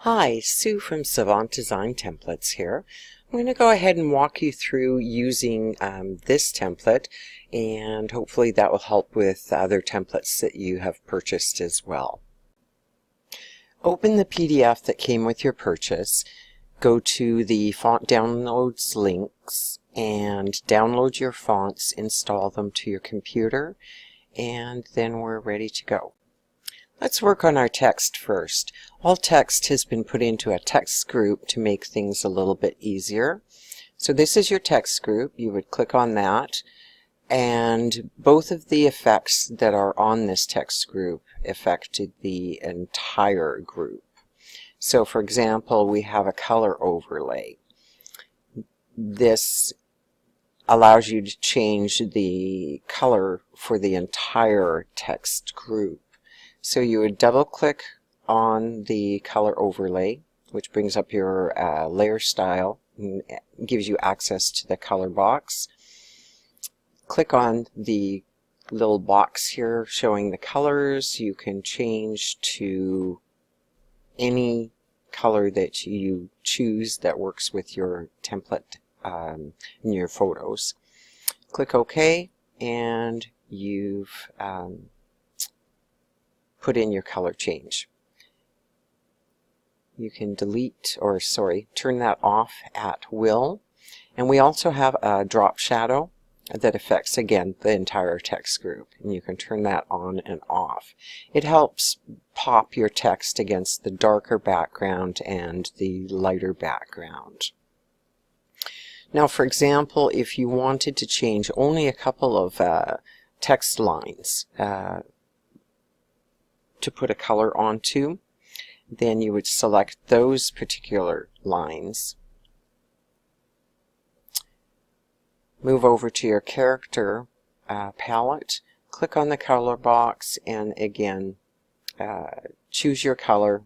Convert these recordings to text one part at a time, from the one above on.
Hi, Sue from Savant Design Templates here. I'm going to go ahead and walk you through using this template, and hopefully that will help with other templates that you have purchased as well. Open the PDF that came with your purchase, go to the font downloads links, and download your fonts, install them to your computer, and then we're ready to go. Let's work on our text first. All text has been put into a text group to make things a little bit easier. So this is your text group. You would click on that, and both of the effects that are on this text group affected the entire group. So for example, we have a color overlay. This allows you to change the color for the entire text group. So you would double click on the color overlay, which brings up your layer style and gives you access to the color box. Click on the little box here showing the colors. You can change to any color that you choose that works with your template in your photos. Click OK, and you've put in your color change. You can turn that off at will. And we also have a drop shadow that affects, again, the entire text group. And you can turn that on and off. It helps pop your text against the darker background and the lighter background. Now, for example, if you wanted to change only a couple of text lines to put a color onto, then you would select those particular lines. Move over to your character palette, click on the color box, and again choose your color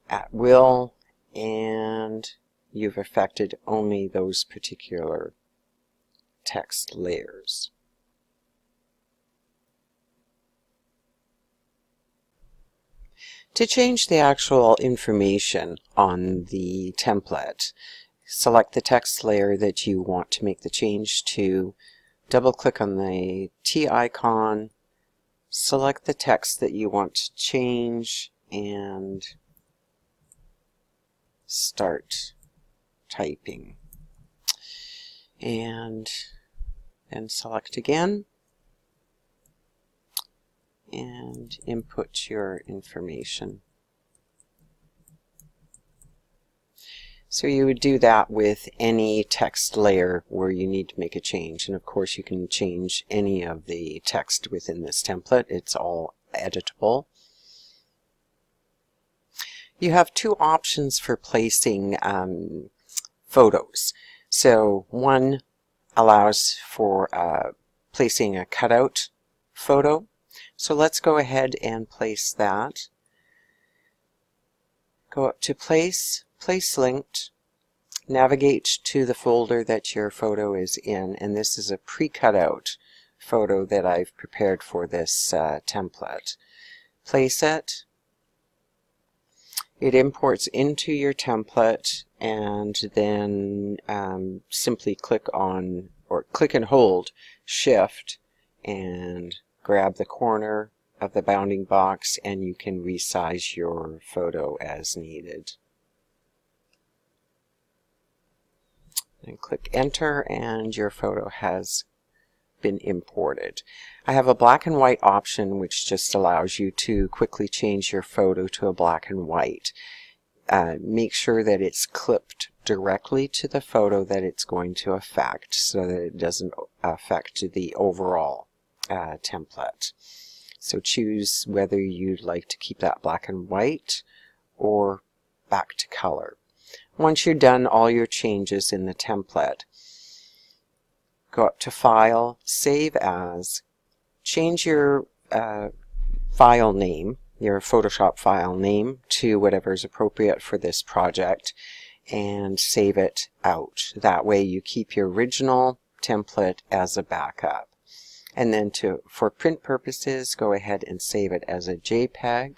at will, and you've affected only those particular text layers. To change the actual information on the template, select the text layer that you want to make the change to, double click on the T icon, select the text that you want to change, and start typing. And then select again and input your information. So you would do that with any text layer where you need to make a change. And of course you can change any of the text within this template. It's all editable. You have two options for placing photos. So one allows for placing a cutout photo. So let's go ahead and place that. Go up to Place, Place Linked, navigate to the folder that your photo is in, and this is a pre-cut out photo that I've prepared for this template. Place it. It imports into your template, and then simply click on, or click and hold Shift and grab the corner of the bounding box, and you can resize your photo as needed. And click Enter, and your photo has been imported. I have a black and white option, which just allows you to quickly change your photo to a black and white. Make sure that it's clipped directly to the photo that it's going to affect, so that it doesn't affect the overall template. So choose whether you'd like to keep that black and white or back to color. Once you're done all your changes in the template, go up to File, Save As, change your file name, your Photoshop file name, to whatever is appropriate for this project, and save it out. That way you keep your original template as a backup. And then for print purposes, go ahead and save it as a JPEG.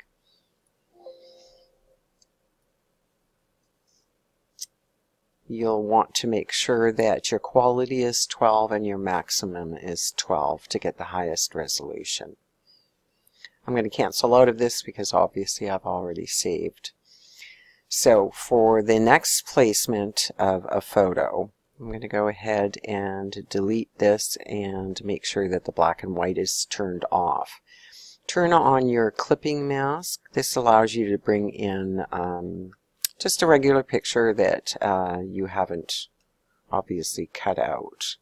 you'll want to make sure that your quality is 12 and your maximum is 12 to get the highest resolution. I'm going to cancel out of this because obviously I've already saved. So for the next placement of a photo, I'm going to go ahead and delete this and make sure that the black and white is turned off. Turn on your clipping mask. This allows you to bring in just a regular picture that you haven't obviously cut out.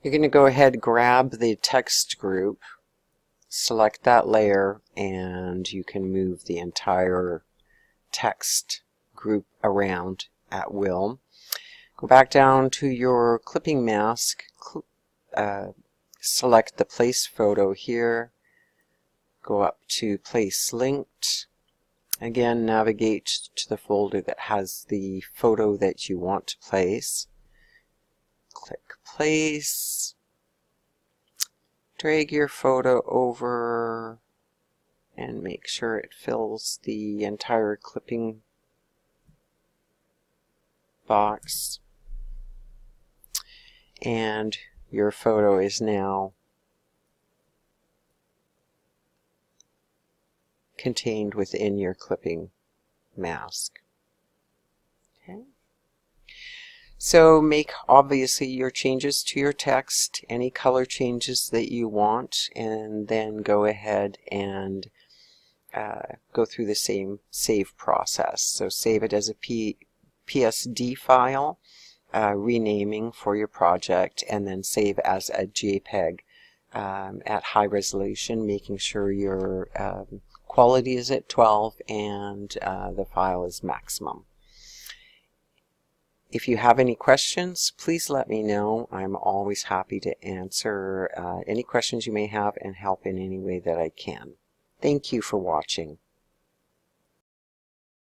You're going to go ahead and grab the text group, select that layer, and you can move the entire text group around at will. Go back down to your clipping mask, select the place photo here, go up to place linked. Again, navigate to the folder that has the photo that you want to place. Click place. Drag your photo over and make sure it fills the entire clipping box. And your photo is now contained within your clipping mask. Okay. So make obviously your changes to your text, any color changes that you want, and then go ahead and go through the same save process. So save it as a PSD file, renaming for your project, and then save as a JPEG at high resolution, making sure your quality is at 12 and the file is maximum. If you have any questions, please let me know. I'm always happy to answer any questions you may have and help in any way that I can. Thank you for watching.